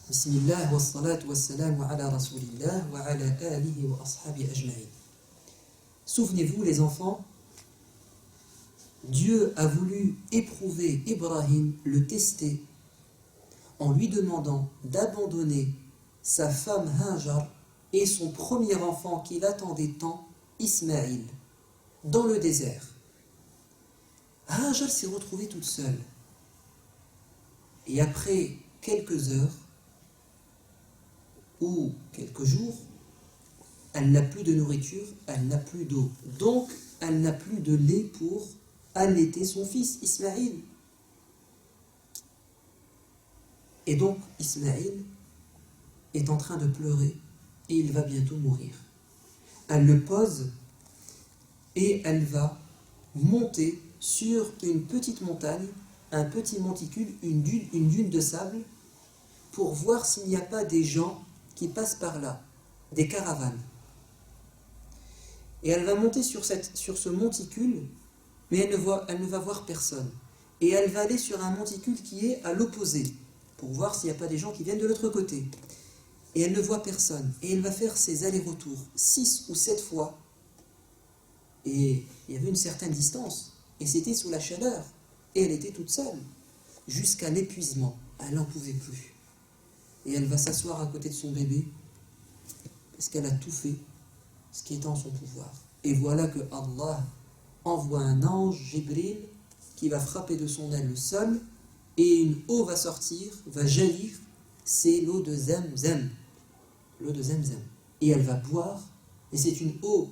Bismillah wa salatu wa salam ala rasulillah wa ala alihi wa ashabi ajma'in. Souvenez-vous les enfants, Dieu a voulu éprouver Ibrahim, le tester, en lui demandant d'abandonner sa femme Hajar et son premier enfant qu'il attendait tant, Ismaïl, dans le désert. Hajar s'est retrouvée toute seule. Et après quelques heures, ou quelques jours, elle n'a plus de nourriture, elle n'a plus d'eau. Donc, elle n'a plus de lait pour allaiter son fils, Ismaïl. Et donc, Ismaïl est en train de pleurer et il va bientôt mourir. Elle le pose et elle va monter sur une petite montagne, un petit monticule, une dune de sable, pour voir s'il n'y a pas des gens qui passent par là, des caravanes. Et elle va monter sur ce monticule, mais elle ne va voir personne. Et elle va aller sur un monticule qui est à l'opposé, pour voir s'il n'y a pas des gens qui viennent de l'autre côté. Et elle ne voit personne. Et elle va faire ses allers-retours 6 ou 7 fois. Et il y avait une certaine distance. Et c'était sous la chaleur. Et elle était toute seule. Jusqu'à l'épuisement. Elle n'en pouvait plus. Et elle va s'asseoir à côté de son bébé. Parce qu'elle a tout fait ce qui est en son pouvoir. Et voilà que Allah envoie un ange, Jibril, qui va frapper de son aile le sol. Et une eau va sortir, va jaillir. C'est l'eau de Zamzam. L'eau de Zamzam. Et elle va boire. Et c'est une eau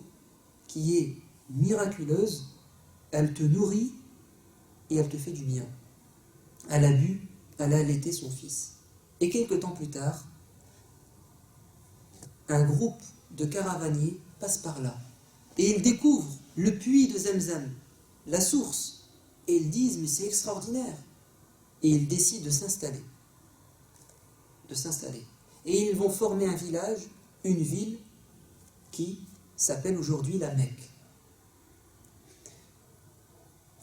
qui est miraculeuse. Elle te nourrit et elle te fait du bien. Elle a bu, elle a allaité son fils. Et quelque temps plus tard, un groupe de caravaniers passe par là. Et ils découvrent le puits de Zamzam, la source. Et ils disent, mais c'est extraordinaire. Et ils décident de s'installer. Et ils vont former un village, une ville, qui s'appelle aujourd'hui la Mecque.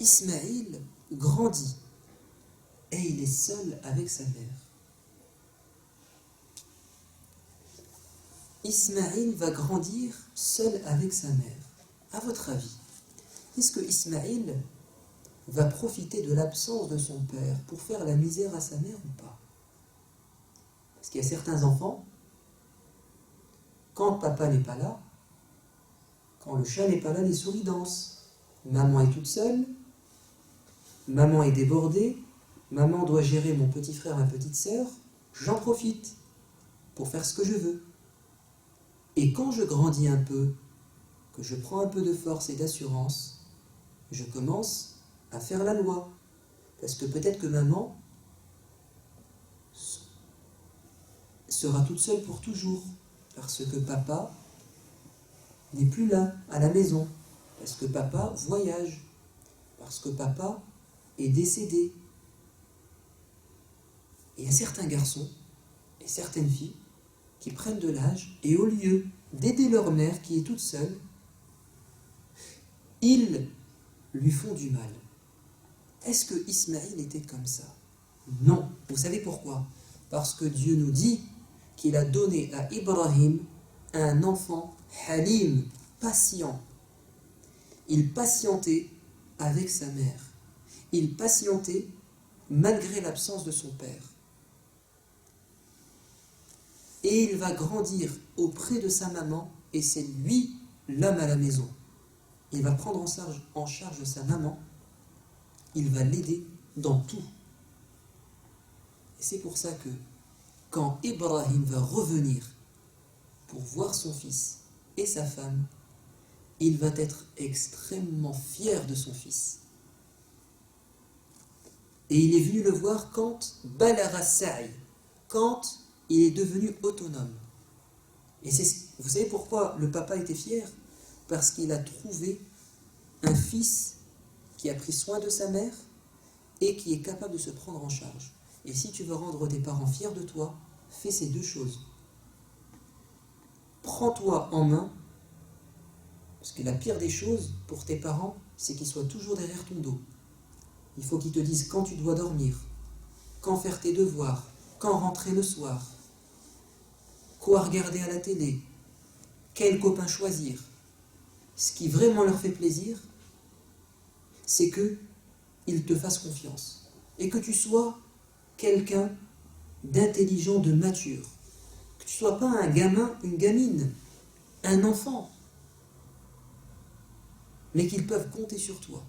Ismaïl grandit et il est seul avec sa mère. Ismaïl va grandir seul avec sa mère. À votre avis, est-ce que Ismaïl va profiter de l'absence de son père pour faire la misère à sa mère ou pas? Parce qu'il y a certains enfants, quand papa n'est pas là, quand le chat n'est pas là, les souris dansent. Maman est toute seule, maman est débordée, maman doit gérer mon petit frère, ma petite sœur, j'en profite pour faire ce que je veux. Et quand je grandis un peu, que je prends un peu de force et d'assurance, je commence à faire la loi. Parce que peut-être que maman sera toute seule pour toujours. Parce que papa n'est plus là, à la maison. Parce que papa voyage. Parce que papa est décédé. Et il y a certains garçons et certaines filles qui prennent de l'âge et au lieu d'aider leur mère qui est toute seule, ils lui font du mal. Est-ce que Ismaïl était comme ça? Non. Vous savez pourquoi? Parce que Dieu nous dit qu'il a donné à Ibrahim un enfant halim, patient. Il patientait avec sa mère. Il patientait malgré l'absence de son père. Et il va grandir auprès de sa maman et c'est lui l'homme à la maison. Il va prendre en charge sa maman. Il va l'aider dans tout. Et c'est pour ça que quand Ibrahim va revenir pour voir son fils et sa femme, il va être extrêmement fier de son fils. Et il est venu le voir quand Balara Sa'i, quand il est devenu autonome. Et vous savez pourquoi le papa était fier? Parce qu'il a trouvé un fils qui a pris soin de sa mère et qui est capable de se prendre en charge. Et si tu veux rendre tes parents fiers de toi, fais ces deux choses. Prends-toi en main, parce que la pire des choses pour tes parents, c'est qu'ils soient toujours derrière ton dos. Il faut qu'ils te disent quand tu dois dormir, quand faire tes devoirs, quand rentrer le soir, quoi regarder à la télé, quel copain choisir. Ce qui vraiment leur fait plaisir, c'est qu'ils te fassent confiance et que tu sois quelqu'un d'intelligent, de mature. Que tu ne sois pas un gamin, une gamine, un enfant, mais qu'ils peuvent compter sur toi.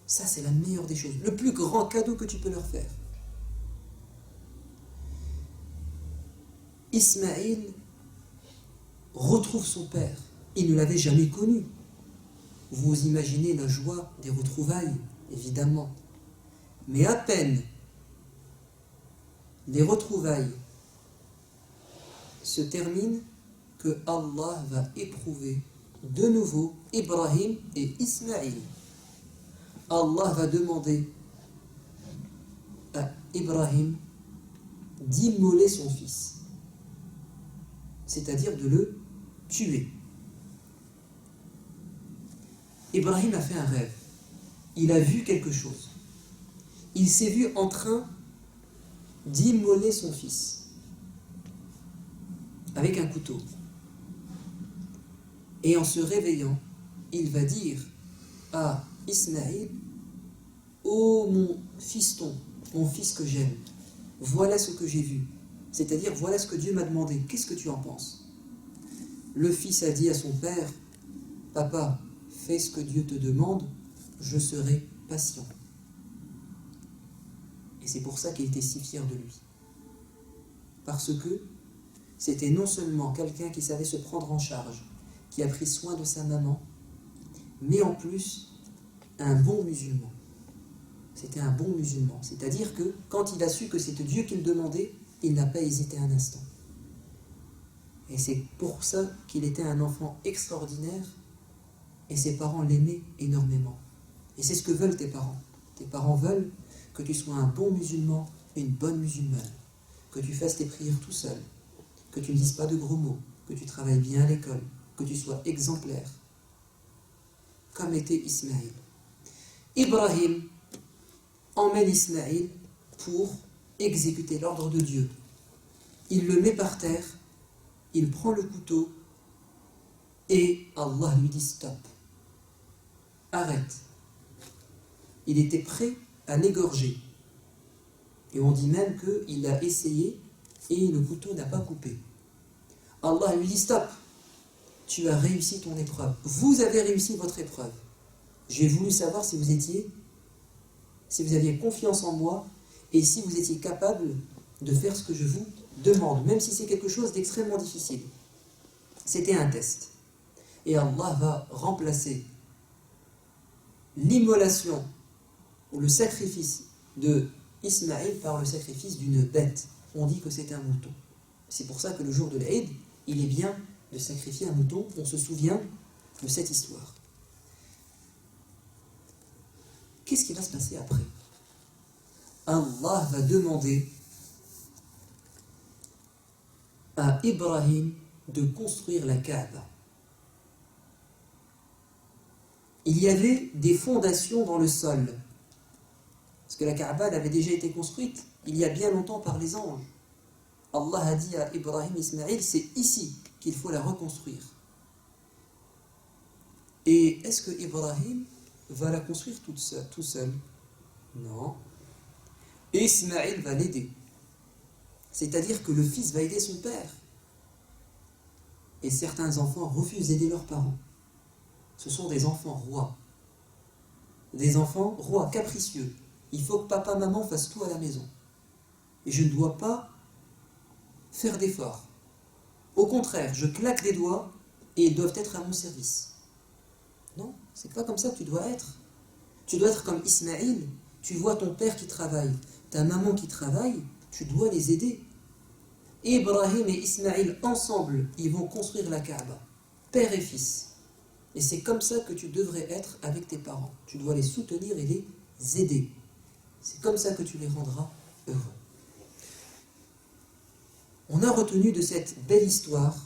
Ça, c'est la meilleure des choses, le plus grand cadeau que tu peux leur faire. Ismaïl retrouve son père. Il ne l'avait jamais connu. Vous imaginez la joie des retrouvailles, évidemment. Mais à peine les retrouvailles se terminent que Allah va éprouver de nouveau Ibrahim et Ismaïl. Allah va demander à Ibrahim d'immoler son fils, c'est-à-dire de le tuer. Ibrahim a fait un rêve. Il a vu quelque chose. Il s'est vu en train d'immoler son fils avec un couteau. Et en se réveillant, il va dire à Ismaïl: ô mon fiston, mon fils que j'aime, voilà ce que j'ai vu. C'est-à-dire, voilà ce que Dieu m'a demandé. Qu'est-ce que tu en penses? Le fils a dit à son père: papa, fais ce que Dieu te demande, je serai patient. Et c'est pour ça qu'il était si fier de lui. Parce que c'était non seulement quelqu'un qui savait se prendre en charge, qui a pris soin de sa maman, mais en plus, un bon musulman. C'était un bon musulman. C'est-à-dire que quand il a su que c'était Dieu qui le demandait, il n'a pas hésité un instant. Et c'est pour ça qu'il était un enfant extraordinaire et ses parents l'aimaient énormément. Et c'est ce que veulent tes parents. Tes parents veulent que tu sois un bon musulman, une bonne musulmane, que tu fasses tes prières tout seul, que tu ne dises pas de gros mots, que tu travailles bien à l'école, que tu sois exemplaire, comme était Ismaïl. Ibrahim emmène Ismaïl pour exécuter l'ordre de Dieu. Il le met par terre, il prend le couteau et Allah lui dit stop, arrête. Il était prêt à l'égorger. Et on dit même qu'il a essayé et le couteau n'a pas coupé. Allah lui dit stop, tu as réussi ton épreuve. Vous avez réussi votre épreuve. J'ai voulu savoir si vous aviez confiance en moi et si vous étiez capable de faire ce que je vous demande, même si c'est quelque chose d'extrêmement difficile. C'était un test. Et Allah va remplacer l'immolation ou le sacrifice de Ismaïl par le sacrifice d'une bête. On dit que c'est un mouton. C'est pour ça que le jour de l'Aïd, il est bien de sacrifier un mouton. On se souvient de cette histoire. Qu'est-ce qui va se passer après? Allah va demander à Ibrahim de construire la Kaaba. Il y avait des fondations dans le sol. Parce que la Kaaba avait déjà été construite il y a bien longtemps par les anges. Allah a dit à Ibrahim, Ismaïl, c'est ici qu'il faut la reconstruire. Et est-ce que Ibrahim va la construire tout seul? Non. Et Ismaïl va l'aider. C'est-à-dire que le fils va aider son père. Et certains enfants refusent d'aider leurs parents. Ce sont des enfants rois. Des enfants rois, capricieux. Il faut que papa, maman fassent tout à la maison. Et je ne dois pas faire d'efforts. Au contraire, je claque des doigts et ils doivent être à mon service. Non, c'est pas comme ça que tu dois être. Tu dois être comme Ismaïl. Tu vois ton père qui travaille, ta maman qui travaille, tu dois les aider. Ibrahim et Ismaïl ensemble, ils vont construire la Kaaba, père et fils. Et c'est comme ça que tu devrais être avec tes parents. Tu dois les soutenir et les aider. C'est comme ça que tu les rendras heureux. On a retenu de cette belle histoire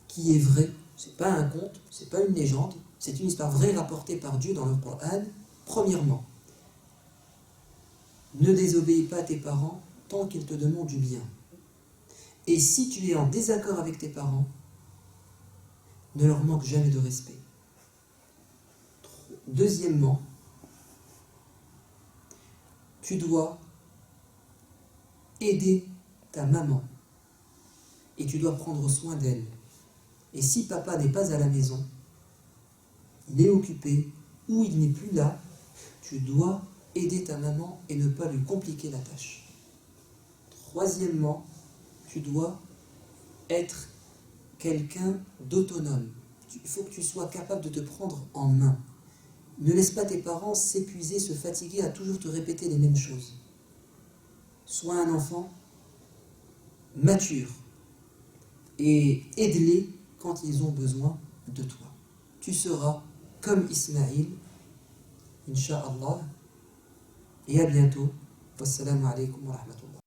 qui est vraie. Ce n'est pas un conte, ce n'est pas une légende, c'est une histoire vraie rapportée par Dieu dans le Coran. Premièrement, ne désobéis pas à tes parents tant qu'ils te demandent du bien. Et si tu es en désaccord avec tes parents, ne leur manque jamais de respect. Deuxièmement, tu dois aider ta maman et tu dois prendre soin d'elle. Et si papa n'est pas à la maison, il est occupé ou il n'est plus là, tu dois aider ta maman et ne pas lui compliquer la tâche. Troisièmement, tu dois être quelqu'un d'autonome. Il faut que tu sois capable de te prendre en main. Ne laisse pas tes parents s'épuiser, se fatiguer à toujours te répéter les mêmes choses. Sois un enfant mature et aide-les quand ils ont besoin de toi. Tu seras comme Ismaïl, Inch'Allah, et à bientôt. Wassalamu alaikum wa rahmatullah.